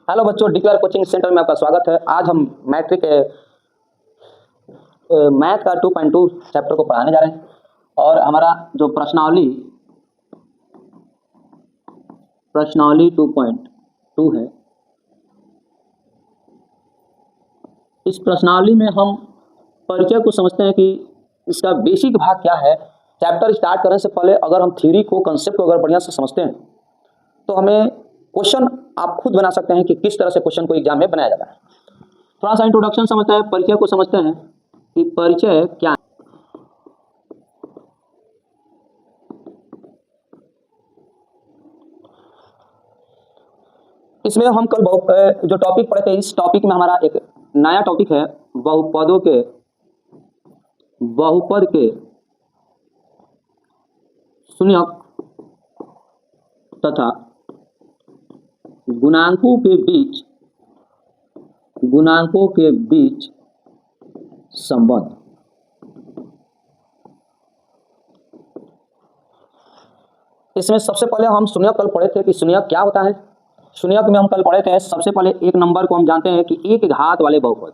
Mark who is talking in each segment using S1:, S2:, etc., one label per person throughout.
S1: Hello बच्चों, DPR coaching centre में आपका स्वागत है। आज हम मैट्रिक मैथ का 2.2 चैप्टर को पढ़ाने जा रहे हैं और हमारा जो प्रश्नावली 2.2 है, इस प्रश्नावली में हम परिचय को समझते हैं कि इसका बेसिक भाग क्या है। चैप्टर स्टार्ट करने से पहले अगर हम थ्योरी को, कंसेप्ट को अगर बढ़िया से समझते हैं तो हमें क्वेश्चन आप खुद बना सकते हैं कि किस तरह से क्वेश्चन को एग्जाम में बनाया जाता है। थोड़ा सा इंट्रोडक्शन समझते हैं, परिचय को समझते हैं कि परिचय क्या है। इसमें हम कल जो टॉपिक पढ़े थे, इस टॉपिक में हमारा एक नया टॉपिक है बहुपद के शून्यक तथा गुणांकों के बीच संबंध। इसमें सबसे पहले हम शून्यक कल पढ़े थे कि शून्यक क्या होता है। शून्यक में हम कल पढ़े थे, सबसे पहले एक नंबर को हम जानते हैं कि एक घात वाले बहुपद,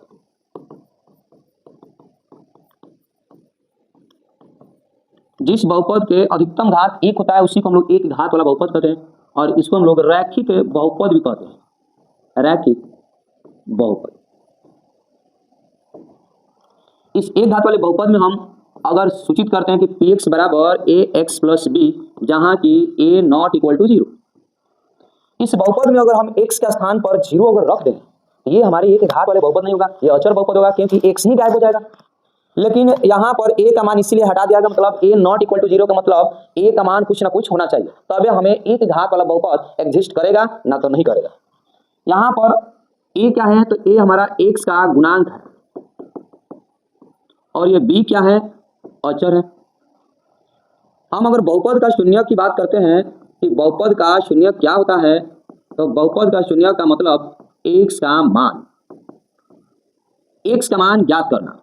S1: जिस बहुपद के अधिकतम घात एक होता है उसी को हम लोग एक घात वाला बहुपद कहते हैं और इसको हम लोग रैखिक बहुपद भी कहते हैं। रैखिक बहुपद, इस एक घात वाले बहुपद में हम अगर सूचित करते हैं कि px बराबर ax प्लस b, जहां की a नॉट इक्वल टू 0, इस बहुपद में अगर हम x के स्थान पर 0 अगर रख दें, ये हमारे एक घात वाले बहुपद नहीं होगा, ये अचर बहुपद होगा क्योंकि x ही गायब हो जाएगा। लेकिन यहाँ पर a का मान इसीलिए हटा दिया गया, मतलब a नॉट इक्वल टू 0 का मतलब a का मान कुछ ना कुछ होना चाहिए, तब हमें एक घात वाला बहुपद एग्जिस्ट करेगा, ना तो नहीं करेगा। यहाँ पर a क्या है, तो a हमारा x का गुणांक है और ये b क्या है, अचर है। हम अगर बहुपद का शून्यक की बात करते हैं कि बहुपद का शून्यक क्या होता है, तो बहुपद का शून्यक का मतलब x का मान ज्ञात करना।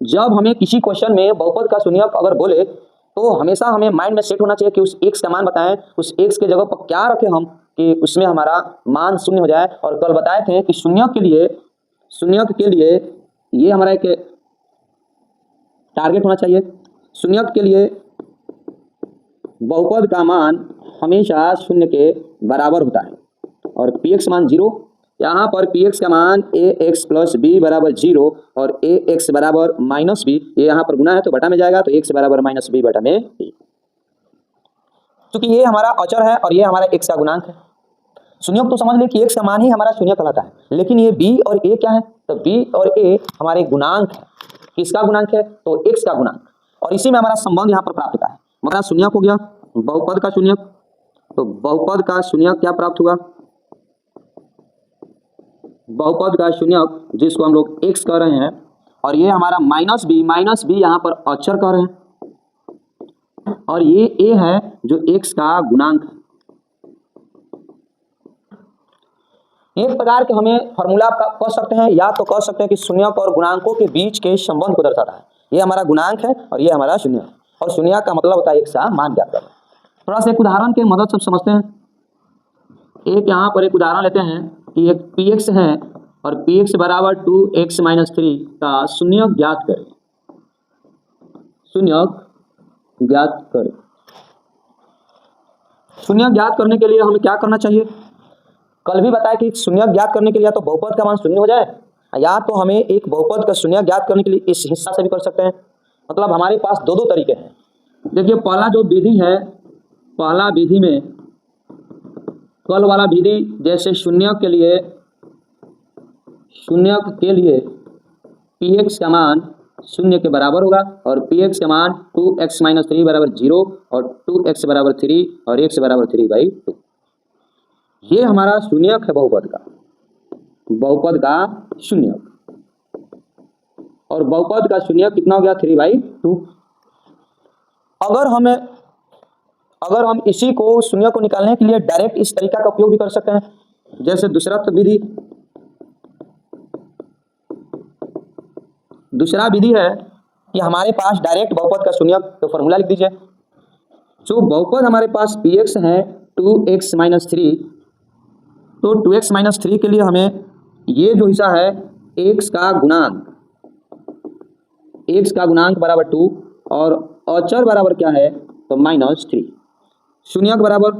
S1: जब हमें किसी क्वेश्चन में बहुपद का शून्यक अगर बोले तो हमेशा हमें माइंड में सेट होना चाहिए कि उस x का मान बताएं, उस x के जगह पर क्या रखें हम कि उसमें हमारा मान शून्य हो जाए। और कल बताए थे कि शून्यक के लिए ये हमारा एक टारगेट होना चाहिए। शून्यक के लिए बहुपद का मान हमेशा शून्य के बराबर होता है और px मान 0। यहाँ पर px का मान ax प्लस b बराबर 0 और ax बराबर माइनस b, ये यहाँ पर गुना है तो बटा में जाएगा, तो x बराबर माइनस b बटा में b। क्योंकि ये हमारा अचर है और ये हमारा x का गुणांक है। शून्यक तो समझ ले कि x का मान ही हमारा शून्य कहलाता है, लेकिन ये b और a क्या है, तो b और a हमारे गुणांक है। किसका गुणांक है, तो x का गुणांक, और इसी में हमारा संबंध यहाँ पर प्राप्त होता है। मतलब शून्यक हो गया बहुपद का शून्यक, तो बहुपद का शून्यक क्या प्राप्त हुआ, बहुपद का शून्यक जिसको हम लोग x कह रहे हैं और ये हमारा माइनस बी यहाँ पर अचर कह रहे हैं और ये a है जो x का गुणांक है। एक प्रकार के हमें फॉर्मूला कह सकते हैं, या तो कह सकते हैं कि शून्यक और गुणांकों के बीच के संबंध को दर्शाता है। ये हमारा गुणांक है और ये हमारा शून्य, और शून्य का मतलब होता है x का मान ज्ञात करना। थोड़ा सा एक उदाहरण के मदद से समझते हैं। एक यहाँ पर एक उदाहरण लेते हैं कि एक px है और px बराबर 2x माइनस 3 का शून्यक ज्ञात करें। शून्यक ज्ञात करने के लिए हमें क्या करना चाहिए, कल भी बताया कि शून्यक ज्ञात करने के लिए या तो बहुपद का मान शून्य हो जाए, या तो हमें एक बहुपद का शून्यक ज्ञात करने के लिए इस हिस्सा से भी कर सकते हैं। मतलब हमारे पास दो तरीके हैं। देखिए, पहला जो विधि है, पहला विधि में कल वाला विधि जैसे शून्यक के लिए px का मान शून्य के बराबर होगा और px का मान 2x माइनस 3 बराबर 0 और 2x बराबर 3 और x बराबर 3/2। ये हमारा शून्यक है बहुपद का शून्यक, और बहुपद का शून्यक कितना हो गया, 3/2। अगर हम इसी को शून्य को निकालने के लिए डायरेक्ट इस तरीका का उपयोग भी कर सकते हैं, जैसे दूसरा विधि है कि हमारे पास डायरेक्ट बहुपद का शून्यक, तो फॉर्मूला लिख दीजिए। जो बहुपद हमारे पास px है 2x माइनस 3 तो 2x माइनस 3 के लिए हमें ये जो हिस्सा है x का गुणांक बराबर 2 और अचर बराबर क्या है तो -3। शून्यक बराबर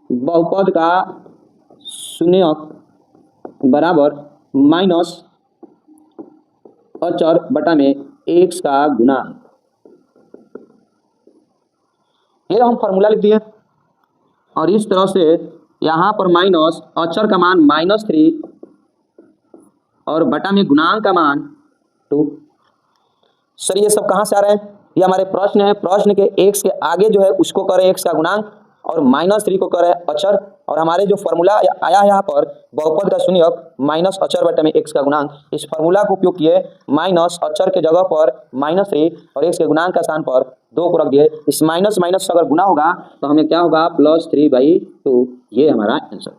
S1: बहुपद का शून्यक बराबर माइनस अचर बटा में x का गुणांक। ये हम फॉर्मूला लिख दिए और इस तरह से यहाँ पर माइनस अचर का मान -3 और बटा में गुणांक का मान 2। सर ये सब कहाँ से आ रहा है? ये हमारे प्रश्न है। प्रश्न के x के आगे जो है उसको करें x का गुणांक और -3 को करें अचर, और हमारे जो फॉर्मूला आया है यहाँ पर बहुपद का शून्यक माइनस अचर बटा में x का गुणांक, इस फॉर्मूला को उपयोग किए माइनस अचर के जगह पर -3 और x के गुणांक का स्थान पर 2 को रख दिए। इस माइनस माइनस अगर गुना होगा तो हमें क्या होगा +3/2। ये हमारा आंसर।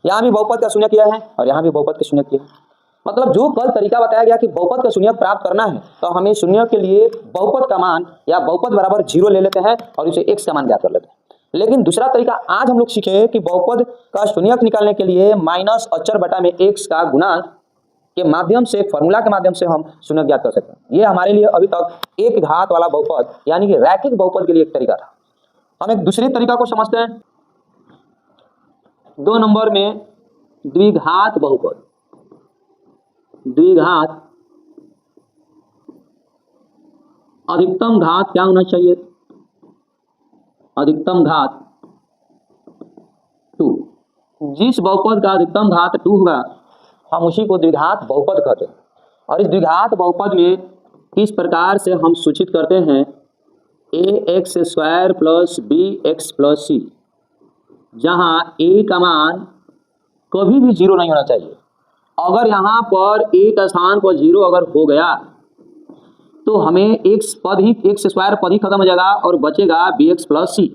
S1: यहाँ भी बहुपद का शून्य किया है और यहाँ भी बहुपद का शून्य किया है। मतलब जो कल तरीका बताया गया कि बहुपद का शून्य प्राप्त करना है तो हमें शून्य के लिए बहुपद का मान या बहुपद बराबर 0 ले लेते हैं और इसे x का मान ज्ञात कर लेते हैं। लेकिन दूसरा तरीका आज हम लोग सीखे कि बहुपद का शून्यक निकालने के लिए माइनस अचर बटा में x का गुणांक के माध्यम से, फॉर्मूला के माध्यम से हम शून्य ज्ञात कर सकते हैं। ये हमारे लिए अभी तक एक घात वाला बहुपद यानी कि रैखिक बहुपद के लिए एक तरीका था। हम एक दूसरे तरीका को समझते हैं। 2 नंबर में द्विघात बहुपद। द्विघात अधिकतम घात क्या होना चाहिए? अधिकतम घात 2। जिस बहुपद का अधिकतम घात 2 होगा हम उसी को द्विघात बहुपद कहते हैं। और इस द्विघात बहुपद में किस प्रकार से हम सूचित करते हैं? ax² plus bx plus c, जहां a का मान कभी भी 0 नहीं होना चाहिए। अगर यहाँ पर एक स्थान पर 0 अगर हो गया तो हमें x² पद ही खत्म हो जाएगा और बचेगा bx प्लस c,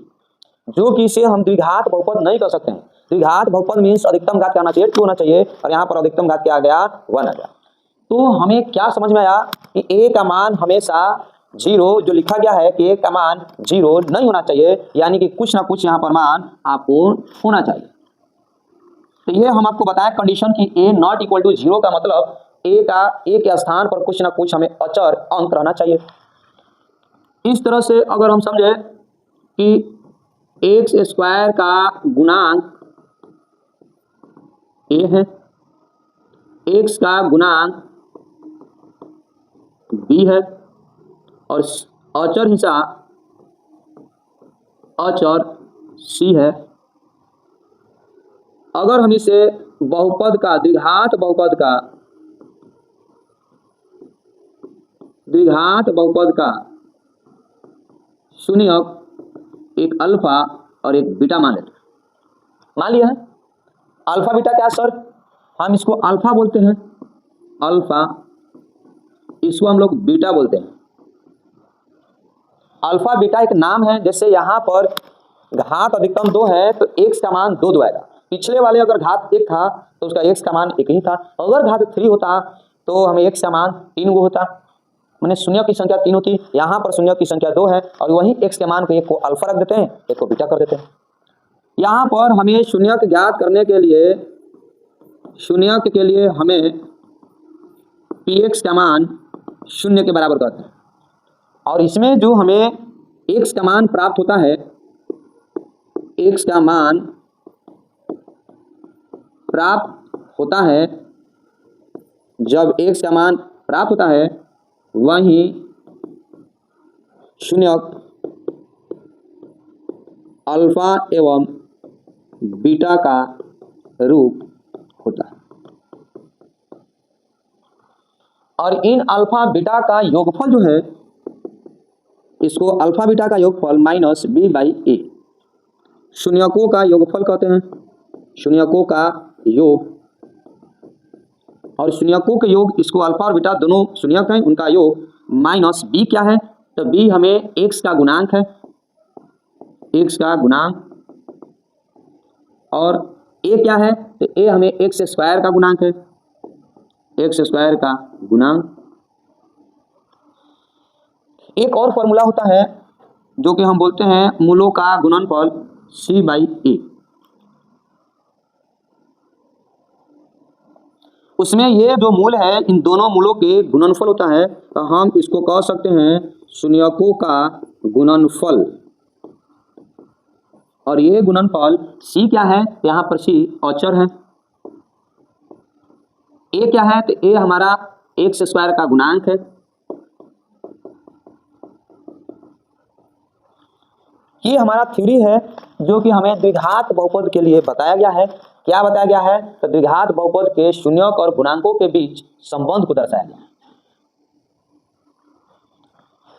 S1: जो कि इसे हम द्विघात बहुपद नहीं कर सकते हैं। द्विघात बहुपद मीन्स अधिकतम घात क्या होना चाहिए? 2 होना चाहिए और यहाँ पर अधिकतम घात क्या आ गया? 1 आ गया। तो हमें क्या समझ में आया कि a का मान हमेशा 0, जो लिखा गया है कि a का मान 0 नहीं होना चाहिए, यानी कि कुछ ना कुछ यहाँ पर मान आपको होना चाहिए। तो ये हम आपको बताएं कंडीशन कि a नॉट इक्वल टू 0 का मतलब a के स्थान पर कुछ ना कुछ हमें अचर अंक रहना चाहिए। इस तरह से अगर हम समझे कि x² का गुणांक a है, x का गुणांक b है और अचर हिस्सा अचर c है। अगर हम इसे बहुपद का द्विघात बहुपद का शून्यक एक अल्फा और एक बीटा मान लेते हैं। मान लिया है अल्फा बीटा क्या सर? हम इसको अल्फा बोलते हैं, अल्फा, इसको हम लोग बीटा बोलते हैं। अल्फा बीटा एक नाम है। जैसे यहाँ पर घात अधिकतम 2 है तो x का मान 2 आएगा। पिछले वाले अगर घात 1 था तो उसका x का मान 1 ही था। अगर घात 3 होता तो हमें x का मान 3 होता, मैंने शून्य की संख्या 3 होती। यहाँ पर शून्य की संख्या 2 है और वहीं x के मान को एक को अल्फा रख देते हैं, एक को बीटा कर देते हैं। यहाँ पर हमें शून्यक ज्ञात करने के लिए, शून्यक के लिए हमें px का मान 0 के बराबर करते हैं और इसमें जो हमें x का मान प्राप्त होता है, x का मान प्राप्त होता है, जब x का मान प्राप्त होता है वहीं शून्यक अल्फा एवं बीटा का रूप होता है और इन अल्फा बीटा का योगफल जो है, इसको अल्फा बीटा का योगफल माइनस b/a, शून्यकों का योगफल कहते हैं, शून्यकों का योग। और शून्यकों के योग, इसको अल्फा और बीटा दोनों शून्यक हैं, उनका योग माइनस b क्या है? तो b हमें x का गुणांक है, x का गुणांक, और a क्या है? तो a हमें x² का गुणांक है, x² का गुणांक। एक और फॉर्मूला होता है जो कि हम बोलते हैं मूलों का गुणनफल c/a। उसमें ये जो मूल है इन दोनों मूलों के गुणनफल होता है, तो हम इसको कह सकते हैं शून्यकों का गुणनफल। और ये गुणनफल c क्या है, यहाँ पर c अचर है। a क्या है, तो a हमारा एक्स स्क्वायर का गुणांक है। ये हमारा थ्योरी है जो कि हमें द्विघात बहुपद के लिए बताया गया है। क्या बताया गया है, तो द्विघात बहुपद के शून्यक और गुणांकों के बीच संबंध को दर्शाया गया है।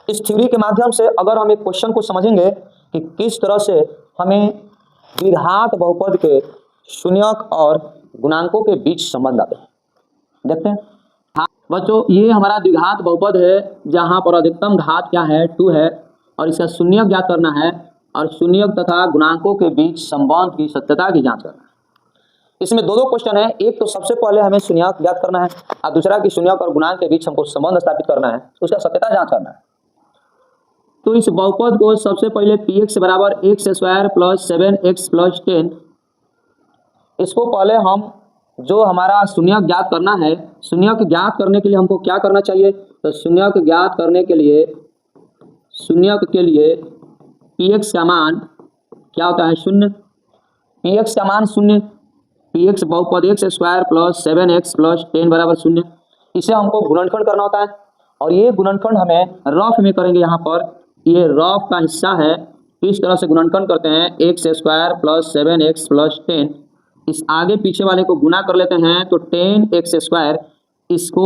S1: इस थ्योरी के माध्यम से अगर हम एक क्वेश्चन को समझेंगे कि किस तरह से हमें द्विघात बहुपद के शून्यक और गुणांकों के बीच संबंध आते हैं, देखते हैं। हाँ बच्चों, ये हमारा द्विघात बहुपद है जहां पर अधिकतम घात क्या है, 2 है, और इसका शून्यक ज्ञात करना है और शून्यक तथा गुणांकों के बीच संबंध की सत्यता की जांच करना है। इसमें दो क्वेश्चन है, एक तो सबसे पहले हमें शून्यक ज्ञात करना है और दूसरा कि शून्यक और गुणांक के बीच हमको संबंध स्थापित करना है, उसका सत्यता जांच करना है। तो इस बहुपद को सबसे पहले px बराबर x square plus 7x plus 10, इसको पहले हम जो हमारा शून्यक ज्ञात करना है, शून्यक ज्ञात करने के लिए हमको क्या करना चाहिए, तो शून्यक ज्ञात करने के लिए शून्यक के लिए px का मान क्या होता है, 0। px का मान 0, px बहुपद x square plus 7x plus 10 बराबर 0। इसे हमको गुणनखंड करना होता है और ये गुणनखंड हमें रफ में करेंगे। यहाँ पर ये रफ का हिस्सा है, इस तरह से गुणनखंड करते हैं, x square plus 7x plus 10, इस आगे पीछे वाले को गुना कर लेते हैं तो 10x स्क्वायर। इसको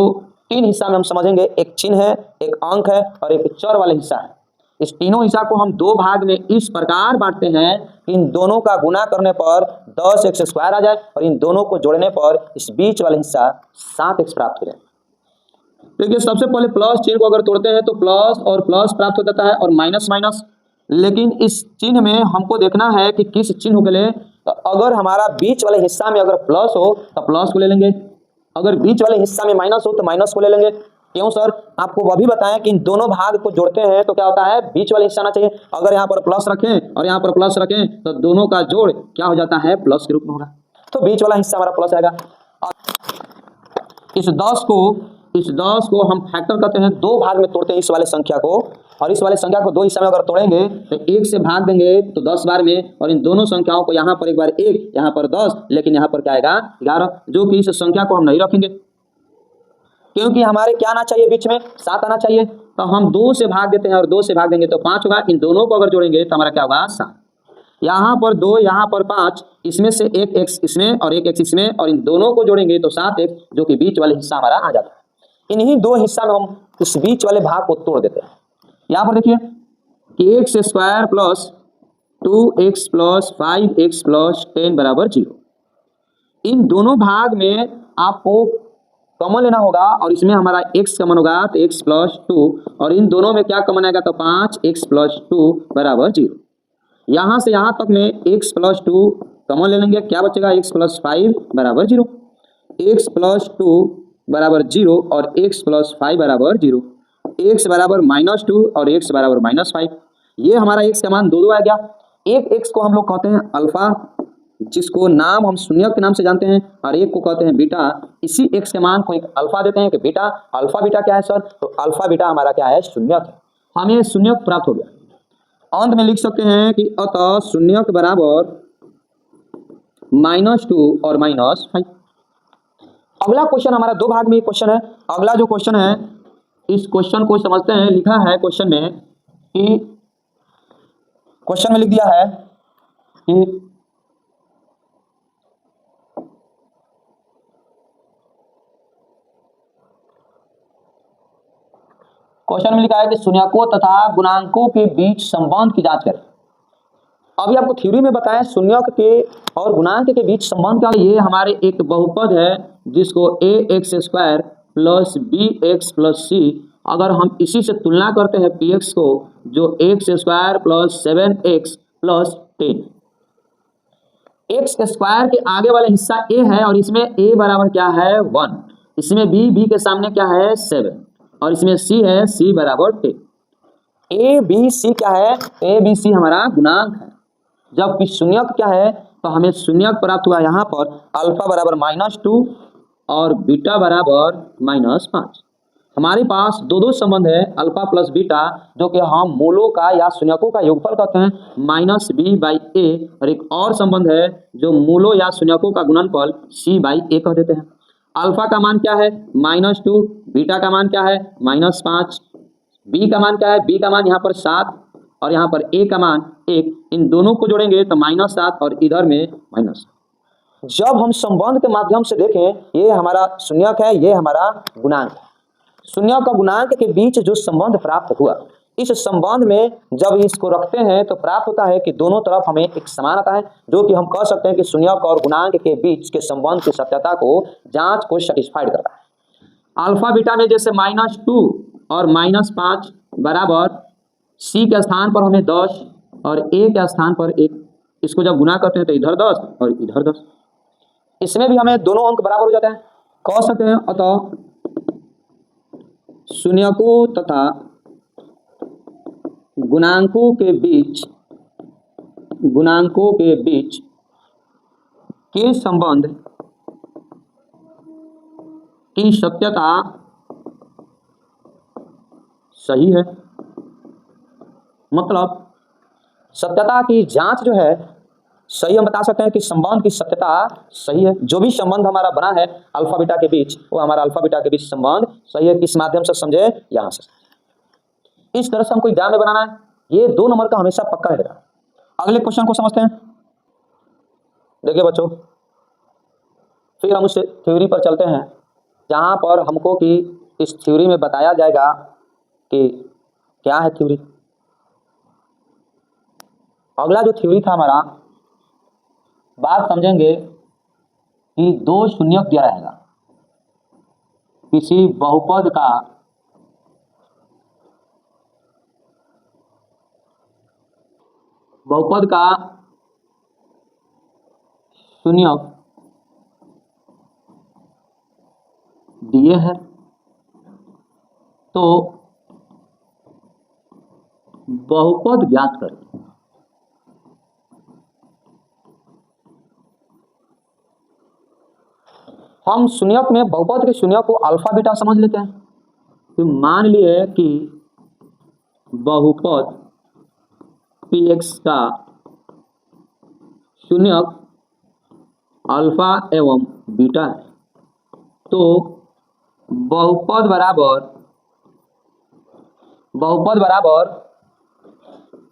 S1: 3 हिस्सा में हम समझेंगे, एक चिन्ह है, एक अंक है और एक चर वाले हिस्सा है। इस तीनों हिस्सा को हम 2 भाग में इस प्रकार बांटते हैं, इन दोनों का गुना करने पर 10x स्क्वायर आ जाए और इन दोनों को जोड़ने पर इस बीच वाला हिस्सा 7x प्राप्त हो जाए। देखिए सबसे पहले प्लस चिन्ह को अगर तोड़ते हैं तो प्लस और प्लस प्राप्त हो जाता है और माइनस माइनस, लेकिन इस चिन्ह में हमको देखना है कि किस चिन्ह को ले। तो अगर हमारा बीच वाले हिस्सा में अगर प्लस हो तो प्लस को ले लेंगे, अगर बीच वाले हिस्सा में माइनस हो तो माइनस को ले लेंगे। क्यों सर, आपको वह भी बताएं कि इन दोनों भाग को जोड़ते हैं तो क्या होता है, बीच वाले हिस्सा आना चाहिए। अगर यहाँ पर प्लस रखें और यहाँ पर प्लस रखें तो दोनों का जोड़ क्या हो जाता है, प्लस के रूप में होगा, तो बीच वाला हिस्सा हमारा प्लस आएगा। और इस 10 को हम फैक्टर करते हैं, 2 भाग में तोड़ते हैं इस वाले संख्या को, और इस वाले संख्या को 2 हिस्सा में अगर तोड़ेंगे तो 1 से भाग देंगे तो 10 बार में, और इन दोनों संख्याओं को यहाँ पर एक बार 1, यहाँ पर 10, लेकिन यहाँ पर क्या आएगा 11, जो कि इस संख्या को हम नहीं रखेंगे क्योंकि हमारे क्या आना चाहिए, बीच में 7 आना चाहिए। तो हम 2 से भाग देते हैं और 2 से भाग देंगे तो 5 होगा। इन दोनों को अगर जोड़ेंगे तो हमारा क्या होगा, 7। यहाँ पर 2, यहाँ पर 5, इसमें से एक x इसमें और एक x इसमें, और इन दोनों को जोड़ेंगे तो 7x, जो कि बीच वाले हिस्सा हमारा आ जाता है। इन्हीं 2 हिस्सा में हम उस बीच वाले भाग को तोड़ देते हैं। यहाँ पर देखिए कि x square plus 2x plus 5x plus 10 बराबर 0। इन दोनों भाग में आपको कॉमन लेना होगा और इसमें हमारा x कॉमन होगा तो x प्लस 2, और इन दोनों में क्या कॉमन आएगा तो 5x प्लस 2 बराबर 0। यहाँ से यहाँ तक में x प्लस 2 कॉमन ले लेंगे, क्या बचेगा, x प्लस 5 बराबर 0, x प्लस 2 बराबर 0 और x प्लस 5 बराबर 0, x बराबर -2 और x बराबर -5। ये हमारा x का मान 2 आ गया। एक x को हम लोग कहते हैं अल्फा, जिसको नाम हम शून्यक के नाम से जानते हैं, और एक को कहते हैं बीटा। इसी x के मान को एक अल्फा देते हैं कि बीटा। अल्फा बीटा क्या है सर, तो अल्फा बीटा हमारा क्या है, शून्यक है। हमें शून्यक प्राप्त हो गया। अंत में लिख सकते हैं कि अतः शून्यक बराबर -2 और -5। अगला क्वेश्चन हमारा 2 भाग में क्वेश्चन है। अगला जो क्वेश्चन है, इस क्वेश्चन को समझते हैं। लिखा है क्वेश्चन में कि क्वेश्चन में लिख दिया है कि क्वेश्चन में लिखा है कि शून्यकों तथा गुणांकों के बीच संबंध की जांच करें। अभी आपको थ्योरी में बताया शून्यक के और गुणांक के बीच संबंध क्या है। ये हमारे एक बहुपद है जिसको ax square plus bx plus c, अगर हम इसी से तुलना करते हैं px को, जो x square plus 7x plus 10, x square के आगे वाला हिस्सा a है और इसमें a बराबर क्या है 1, इसमें b के सामने क्या है 7 और इसमें c है c बराबर 10। a b c क्या है, a b c हमारा गुणांक है। जबकि शून्यक क्या है, तो हमें शून्यक प्राप्त हुआ यहाँ पर अल्फा बराबर -2 और बीटा बराबर -5। हमारे पास दो संबंध है अल्फा प्लस बीटा, जो कि हम मूलों का या शून्यकों का योगफल कहते हैं -b/a, और एक और संबंध है जो मूलों या शून्यकों का गुणनफल c/a कह देते हैं। अल्फा का मान क्या है -2, बीटा का मान क्या है -5, b का मान क्या है, b का मान यहाँ पर 7 और यहाँ पर a का मान 1, इन दोनों को जोड़ेंगे तो -7 और इधर में माइनस। जब हम संबंध के माध्यम से देखें, ये हमारा शून्यक है, ये हमारा गुणांक है। शून्यक और गुणांक के बीच जो संबंध प्राप्त हुआ, इस संबंध में जब इसको रखते हैं तो प्राप्त होता है कि दोनों तरफ हमें एक समान आता है, जो कि हम कह सकते हैं कि शून्यक और गुणांक के बीच के संबंध की सत्यता को जांच को सेटिस्फाइड करता है। अल्फा बीटा में जैसे -2 और -5 बराबर c के स्थान पर हमें 10 और a के स्थान पर 1, इसको जब गुना करते हैं तो इधर 10 और इधर 10। इसमें भी हमें दोनों अंक बराबर हो जाते हैं, कह सकते हैं। अतः शून्यकों तथा गुणांकों के बीच के संबंध की सत्यता सही है। मतलब सत्यता की जांच जो है सही, हम बता सकते हैं कि संबंध की सत्यता सही है। जो भी संबंध हमारा बना है अल्फा बीटा के बीच, वो हमारा अल्फा बीटा के बीच संबंध सही है। किस माध्यम से समझे, यहां से। इस तरह से हमको एग्जाम में बनाना है, ये 2 नंबर का हमेशा पक्का रहेगा। अगले क्वेश्चन को समझते हैं। देखिए बच्चों, फिर हम उस थ्योरी पर चलते हैं जहां पर हमको कि इस थ्योरी में बताया जाएगा कि क्या है थ्योरी। अगला जो थ्योरी था हमारा, बात समझेंगे कि 2 शून्यक दिया रहेगा, किसी बहुपद का शून्यक दिए है तो बहुपद ज्ञात करें। हम शून्यक में बहुपद के शून्यक को अल्फा बीटा समझ लेते हैं। तो मान लिए कि बहुपद px का शून्यक अल्फा एवं बीटा है, तो बहुपद बराबर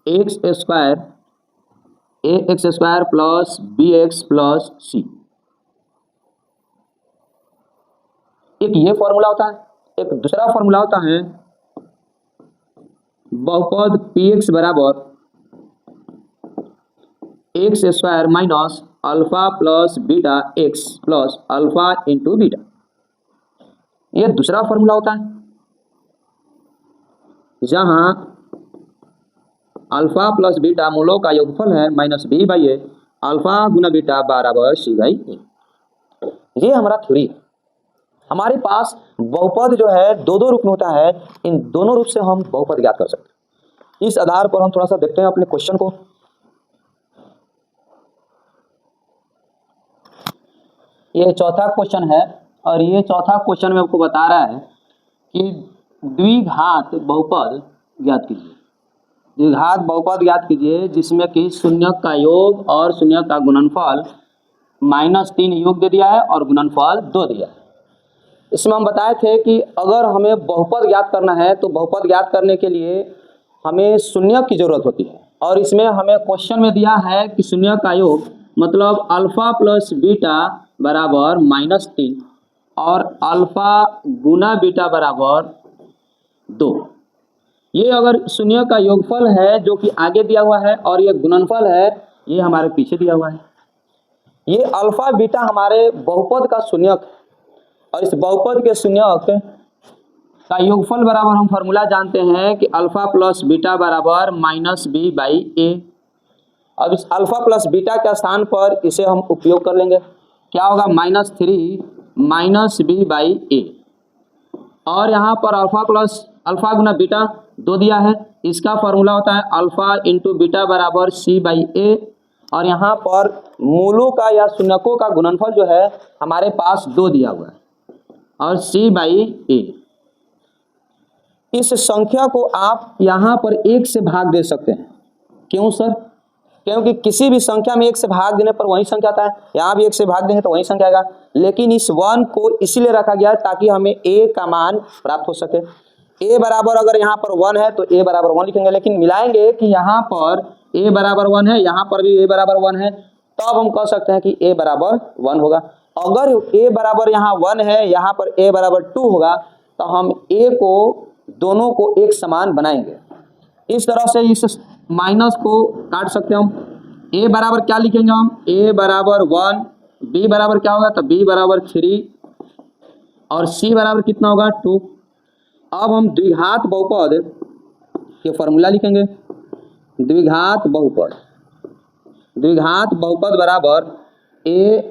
S1: ax² plus bx plus c। एक ये फॉर्मूला होता है, एक दूसरा फॉर्मूला होता है बहुपद px बराबर x² minus alpha plus beta x plus alpha into beta. ये दूसरा फॉर्मूला होता है जहां अल्फा प्लस बीटा मूलों का योगफल है -b/a, अल्फा गुना बीटा बराबर c/a। ये हमारा थ्योरी है। हमारे पास बहुपद जो है 2 रूप में होता है, इन दोनों रूप से हम बहुपद ज्ञात कर सकते हैं। इस आधार पर हम थोड़ा सा देखते हैं अपने क्वेश्चन को। ये चौथा क्वेश्चन है और ये चौथा क्वेश्चन में आपको बता रहा है कि द्विघात बहुपद ज्ञात कीजिए। द्विघात बहुपद ज्ञात कीजिए जिसमें कि शून्यक का योग और शून्यक का गुणनफल -3 योग दे दिया है और गुणनफल 2 दिया है। इसमें हम बताए थे कि अगर हमें बहुपद ज्ञात करना है तो बहुपद ज्ञात करने के लिए हमें शून्यक की जरूरत होती है, और इसमें हमें क्वेश्चन में दिया है कि शून्यक का योग मतलब अल्फा प्लस बीटा बराबर -3 और अल्फा गुना बीटा बराबर 2। ये अगर शून्यक का योगफल है जो कि आगे दिया हुआ है और ये गुणनफल है ये हमारे पीछे दिया हुआ है। ये अल्फा बीटा हमारे बहुपद का शून्यक है और इस बहुपद के शून्यक का योगफल बराबर हम फॉर्मूला जानते हैं कि अल्फा प्लस बीटा बराबर -b/a। अब इस अल्फा प्लस बीटा के स्थान पर इसे हम उपयोग कर लेंगे, क्या होगा -3 -b/a, और यहाँ पर अल्फा गुना बीटा 2 दिया है, इसका फॉर्मूला होता है अल्फा इंटू बीटा बराबर c/a, और यहाँ पर मूलों का या शून्यकों का गुणनफल जो है हमारे पास 2 दिया हुआ है। और c बाई ए। इस संख्या को आप यहाँ पर 1 से भाग दे सकते हैं। क्यों सर? क्योंकि किसी भी संख्या में 1 से भाग देने पर वही संख्या आता है, यहाँ भी 1 से भाग देंगे तो वही संख्या आएगा। लेकिन इस 1 को इसीलिए रखा गया ताकि हमें a का मान प्राप्त हो सके। a बराबर अगर यहाँ पर 1 है तो a बराबर 1 लिखेंगे, लेकिन मिलाएंगे कि यहाँ पर a बराबर 1 है, यहाँ पर भी a बराबर 1 है, तब हम कह सकते हैं कि a बराबर 1 होगा। अगर a बराबर यहाँ 1 है, यहाँ पर a बराबर 2 होगा, तो हम a को दोनों को एक समान बनाएंगे। इस तरह से इस माइनस को काट सकते हैं हम। a बराबर क्या लिखेंगे हम? a बराबर 1, b बराबर क्या होगा? तो b बराबर 3 और c बराबर कितना होगा? 2। अब हम द्विघात बहुपद के फॉर्मूला लिखेंगे। द्विघात बहुपद बराबर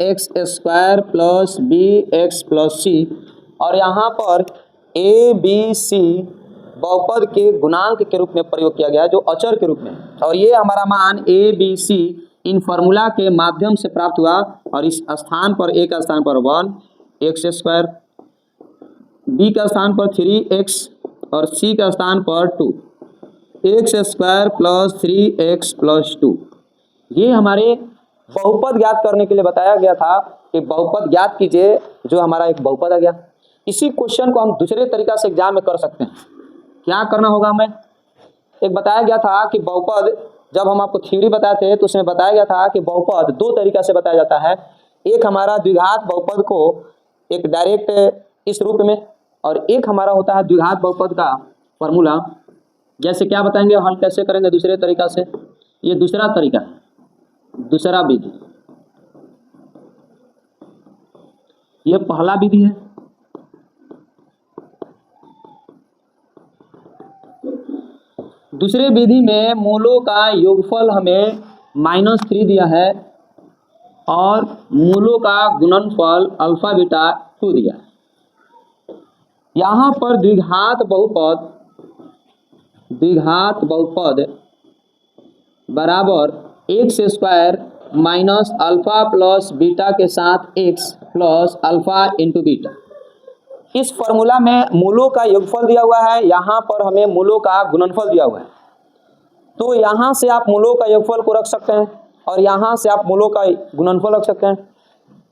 S1: ax square plus bx plus c, और यहाँ पर a b c बहुपद के गुणांक के रूप में प्रयोग किया गया है, जो अचर के रूप में, और ये हमारा मान a b c in formula के माध्यम से प्राप्त हुआ। और इस स्थान पर a का स्थान पर 1 x स्क्वायर, b का स्थान पर 3x और c का स्थान पर 2 x square plus 3x plus 2। ये हमारे बहुपद ज्ञात करने के लिए बताया गया था कि बहुपद ज्ञात कीजिए, जो हमारा एक बहुपद आ गया। इसी क्वेश्चन को हम दूसरे तरीका से एग्जाम में कर सकते हैं। क्या करना होगा हमें? एक बताया गया था कि बहुपद, जब हम आपको थ्योरी बताए थे तो उसमें बताया गया था कि बहुपद 2 तरीका से बताया जाता है। एक हमारा द्विघात बहुपद को एक डायरेक्ट इस रूप में, और एक हमारा होता है द्विघात बहुपद का फॉर्मूला। जैसे क्या बताएंगे, हल कैसे करेंगे दूसरे तरीका से। ये दूसरा तरीका है, दूसरा विधि। ये पहला विधि है। दूसरे विधि में मूलों का योगफल हमें -3 दिया है और मूलों का गुणनफल अल्फा बीटा 2 दिया है। यहाँ पर द्विघात बहुपद बराबर x square minus alpha plus beta के साथ x plus alpha into beta. इस फॉर्मूला में मूलों का योगफल दिया हुआ है, यहाँ पर हमें मूलों का गुणनफल दिया हुआ है। तो यहाँ से आप मूलों का योगफल को रख सकते हैं और यहाँ से आप मूलों का गुणनफल रख सकते हैं।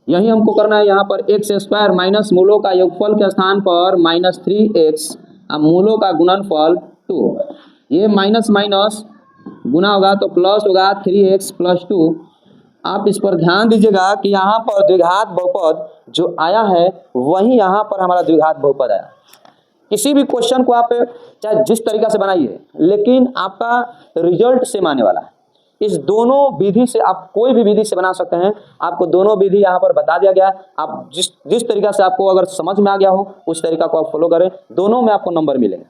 S1: यही हमको करना है। यहाँ पर x स्क्वायर माइनस मूलों का योगफल के स्थान पर -3x, अब मूलों का गुणनफल 2। ये माइनस माइनस गुना होगा तो प्लस होगा 3x प्लस 2। आप इस पर ध्यान दीजिएगा कि यहाँ पर द्विघात बहुपद जो आया है वही यहाँ पर हमारा द्विघात बहुपद आया। किसी भी क्वेश्चन को आप चाहे जिस तरीका से बनाइए, लेकिन आपका रिजल्ट सेम आने वाला है। इस दोनों विधि से आप कोई भी विधि से बना सकते हैं। आपको दोनों विधि यहाँ पर बता दिया गया है। आप जिस तरीका से आपको अगर समझ में आ गया हो उस तरीका को आप फॉलो करें, दोनों में आपको नंबर मिलेंगे।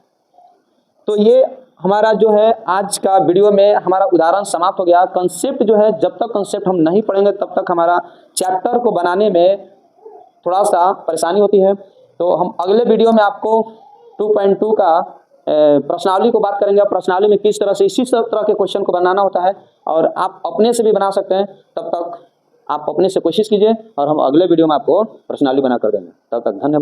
S1: तो ये हमारा जो है आज का वीडियो में हमारा उदाहरण समाप्त हो गया। कंसेप्ट जो है, जब तक कंसेप्ट हम नहीं पढ़ेंगे तब तक हमारा चैप्टर को बनाने में थोड़ा सा परेशानी होती है। तो हम अगले वीडियो में आपको 2.2 का प्रश्नावली को बात करेंगे। प्रश्नावली में किस तरह से इसी तरह के क्वेश्चन को बनाना होता है और आप अपने से भी बना सकते हैं। तब तक आप अपने से कोशिश कीजिए और हम अगले वीडियो में आपको प्रश्नावली बना कर देंगे। तब तक धन्यवाद।